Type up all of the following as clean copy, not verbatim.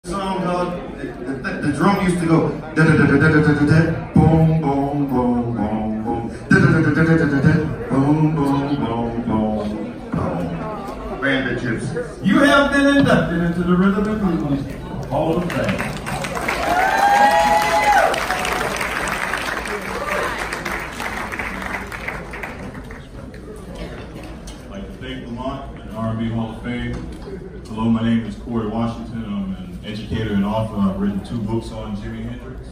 Song called the drum used to go da da da da da da da da boom boom boom boom boom da da da da da da da da boom boom boom boom boom. Band of Gypsys. You have been inducted into the Rhythm and Blues Hall of Fame. I'd like to thank Lamont and R&B Hall of Fame. Hello, my name is Corey Washington. I'm an educator and author. I've written 2 books on Jimi Hendrix.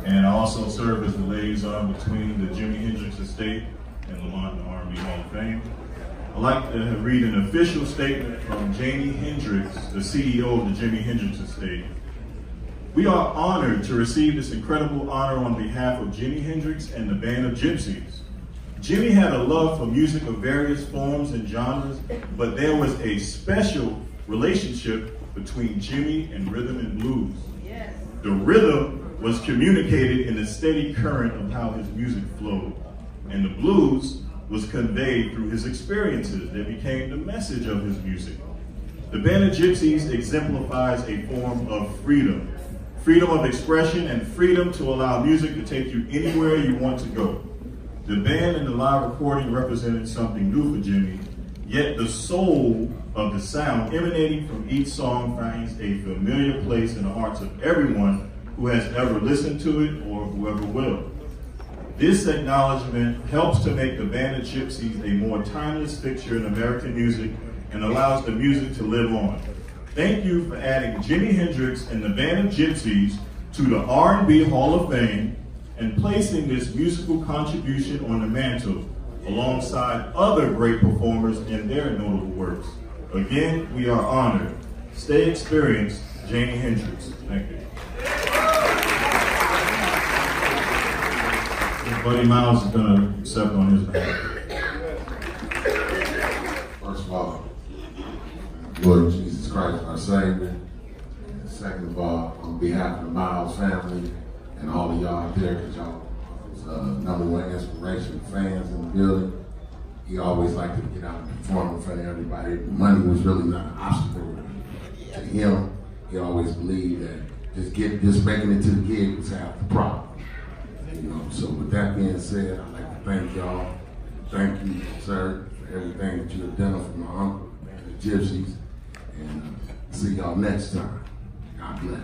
And I also serve as the liaison between the Jimi Hendrix estate and Lamont and R&B Hall of Fame. I'd like to read an official statement from Jimi Hendrix, the CEO of the Jimi Hendrix estate. We are honored to receive this incredible honor on behalf of Jimi Hendrix and the band of Gypsys. Jimi had a love for music of various forms and genres, but there was a special relationship between Jimi and rhythm and blues. Yes. The rhythm was communicated in a steady current of how his music flowed, and the blues was conveyed through his experiences that became the message of his music. The band of Gypsys exemplifies a form of freedom. Freedom of expression and freedom to allow music to take you anywhere you want to go. The band and the live recording represented something new for Jimi, yet the soul of the sound emanating from each song finds a familiar place in the hearts of everyone who has ever listened to it or whoever will. This acknowledgement helps to make the band of Gypsys a more timeless fixture in American music and allows the music to live on. Thank you for adding Jimi Hendrix and the band of Gypsys to the R&B Hall of Fame and placing this musical contribution on the mantle alongside other great performers in their notable works. Again, we are honored. Stay experienced, Jimi Hendrix. Thank you. Buddy Miles is going to accept on his behalf. First of all, Lord Jesus Christ, our Savior. Second of all, on behalf of the Miles family and all of y'all out there, because y'all was #1 inspiration fans in the building. He always liked to get out and perform in front of everybody. Money was really not an obstacle to him. He always believed that just making it to the gig was half the problem. You know, so with that being said, I'd like to thank y'all. Thank you, sir, for everything that you have done for my uncle and the Gypsys. And see y'all next time. God bless.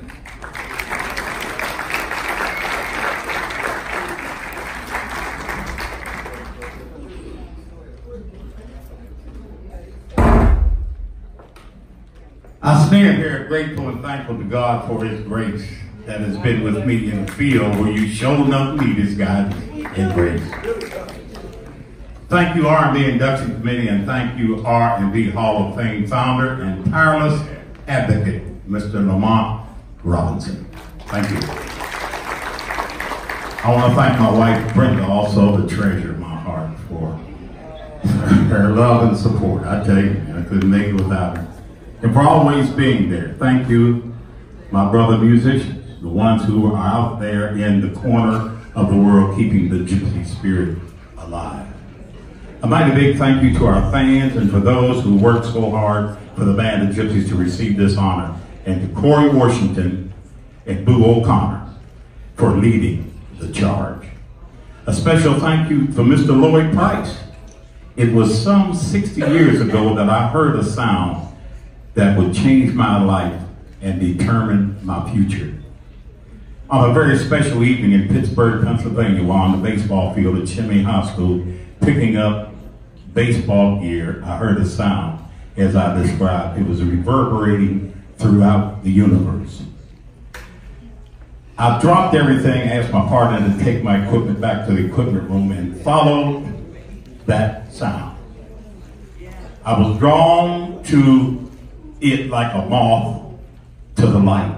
I stand here grateful and thankful to God for his grace that has been with me in the field where you showed enough to me this guy in grace. Thank you, R&B Induction Committee, and thank you, R&B Hall of Fame founder and tireless advocate, Mr. Lamont Robinson. Thank you. I want to thank my wife, Brenda, also the treasure of my heart, for her love and support. I tell you, I couldn't make it without her. And for always being there. Thank you, my brother musicians, the ones who are out there in the corner of the world keeping the Gypsy spirit alive. A mighty big thank you to our fans and for those who worked so hard for the band of Gypsys to receive this honor, and to Corey Washington and Boo O'Connor for leading the charge. A special thank you for Mr. Lloyd Price. It was some 60 years ago that I heard a sound that would change my life and determine my future. On a very special evening in Pittsburgh, Pennsylvania, while on the baseball field at Jimi High School, picking up baseball gear, I heard a sound as I described. It was reverberating throughout the universe. I dropped everything, asked my partner to take my equipment back to the equipment room and followed that sound. I was drawn to it like a moth to the light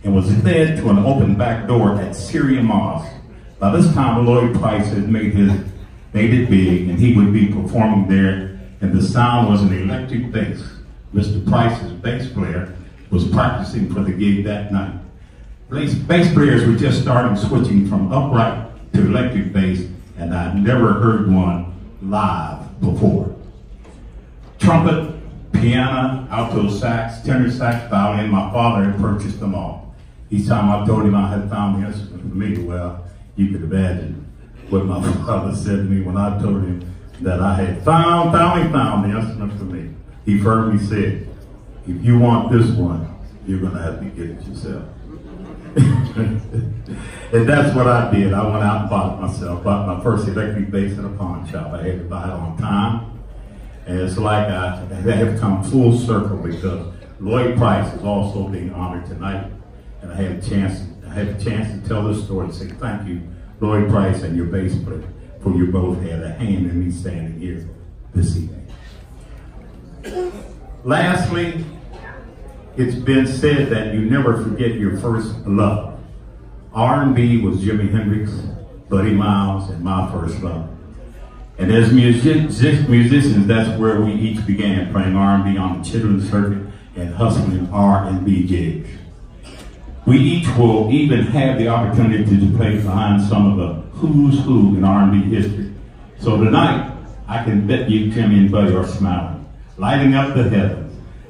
and was led to an open back door at Syria Mosque. By this time, Lloyd Price had made it big, and he would be performing there, and the sound was an electric bass. Mr. Price's bass player was practicing for the gig that night. Bass players were just starting switching from upright to electric bass, and I'd never heard one live before. Trumpet, piano, alto sax, tenor sax, violin. My father had purchased them all. Each time I told him I had found the instrument for me, well, you could imagine what my father said to me when I told him that I had finally found the instrument for me. He firmly said, if you want this one, you're going to have to get it yourself. And that's what I did. I went out and bought it myself. Bought my first electric bass at a pawn shop. I had to buy it on time. And it's like I have come full circle because Lloyd Price is also being honored tonight. And I had a chance to tell this story and say thank you, Lloyd Price and your bass player, for you both had a hand in me standing here this evening. Lastly, it's been said that you never forget your first love. R&B was Jimi Hendrix, Buddy Miles, and my first love. And as musicians, that's where we each began, playing R&B on the children's circuit and hustling R&B gigs. We each will even have the opportunity to play behind some of the who's who in R&B history. So tonight, I can bet you Jimmy and Buddy are smiling, lighting up the heavens.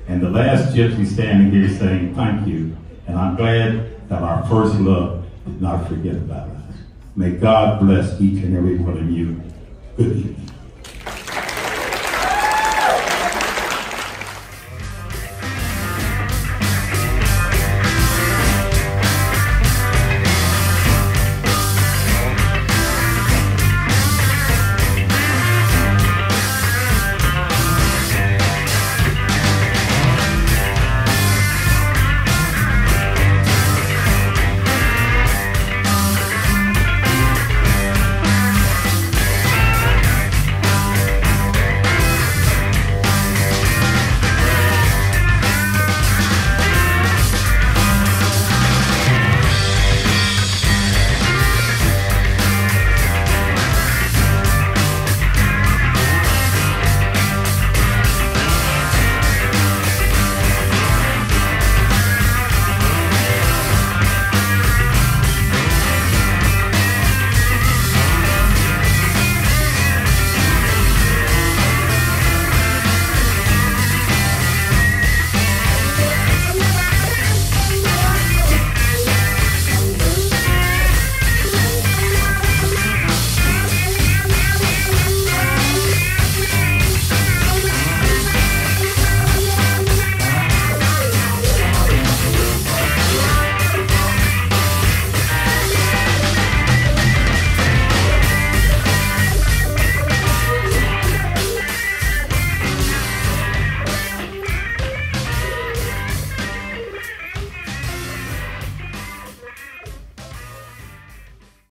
And the last Gypsy standing here saying thank you. And I'm glad that our first love did not forget about us. May God bless each and every one of you. Good evening.